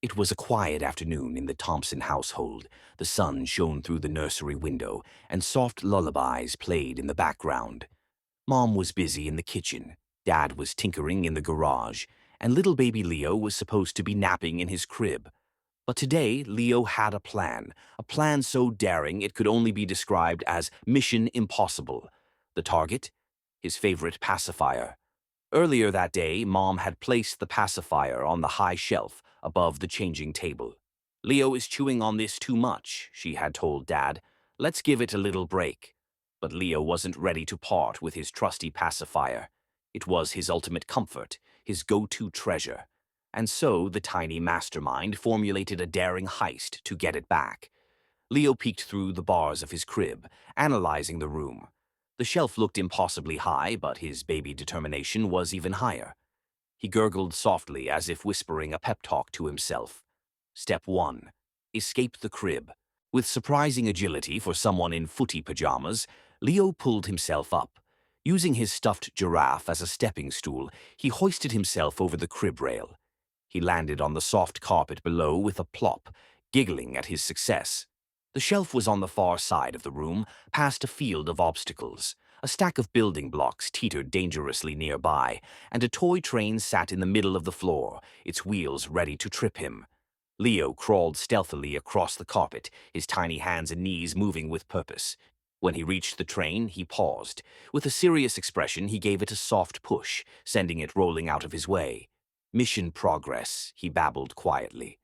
It was a quiet afternoon in the Thompson household. The sun shone through the nursery window, and soft lullabies played in the background. Mom was busy in the kitchen, Dad was tinkering in the garage, and little baby Leo was supposed to be napping in his crib. But today, Leo had a plan so daring it could only be described as Mission Impossible. The target? His favorite pacifier. Earlier that day, Mom had placed the pacifier on the high shelf above the changing table. Leo is chewing on this too much, she had told Dad. Let's give it a little break. But Leo wasn't ready to part with his trusty pacifier. It was his ultimate comfort, his go-to treasure. And so the tiny mastermind formulated a daring heist to get it back. Leo peeked through the bars of his crib, analyzing the room. The shelf looked impossibly high, but his baby determination was even higher. He gurgled softly as if whispering a pep talk to himself. Step 1. Escape the crib. With surprising agility for someone in footy pajamas, Leo pulled himself up. Using his stuffed giraffe as a stepping stool, he hoisted himself over the crib rail. He landed on the soft carpet below with a plop, giggling at his success. The shelf was on the far side of the room, past a field of obstacles. A stack of building blocks teetered dangerously nearby, and a toy train sat in the middle of the floor, its wheels ready to trip him. Leo crawled stealthily across the carpet, his tiny hands and knees moving with purpose. When he reached the train, he paused. With a serious expression, he gave it a soft push, sending it rolling out of his way. Mission progress, he babbled quietly.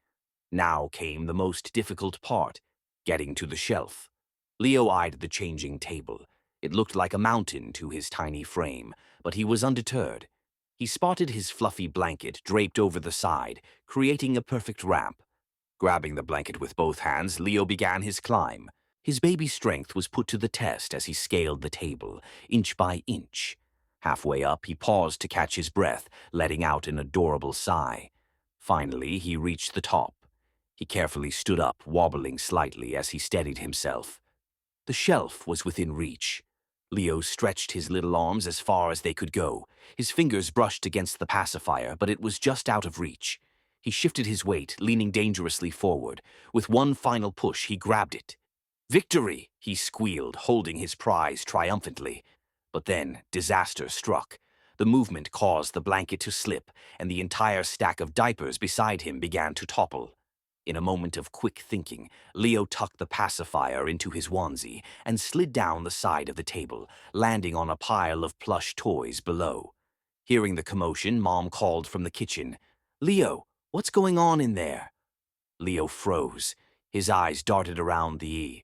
Now came the most difficult part. Getting to the shelf. Leo eyed the changing table. It looked like a mountain to his tiny frame, but he was undeterred. He spotted his fluffy blanket draped over the side, creating a perfect ramp. Grabbing the blanket with both hands, Leo began his climb. His baby strength was put to the test as he scaled the table, inch by inch. Halfway up, he paused to catch his breath, letting out an adorable sigh. Finally, he reached the top. He carefully stood up, wobbling slightly as he steadied himself. The shelf was within reach. Leo stretched his little arms as far as they could go. His fingers brushed against the pacifier, but it was just out of reach. He shifted his weight, leaning dangerously forward. With one final push, he grabbed it. "Victory!" he squealed, holding his prize triumphantly. But then, disaster struck. The movement caused the blanket to slip, and the entire stack of diapers beside him began to topple. In a moment of quick thinking, Leo tucked the pacifier into his onesie and slid down the side of the table, landing on a pile of plush toys below. Hearing the commotion, Mom called from the kitchen. "Leo, what's going on in there?" Leo froze. His eyes darted around the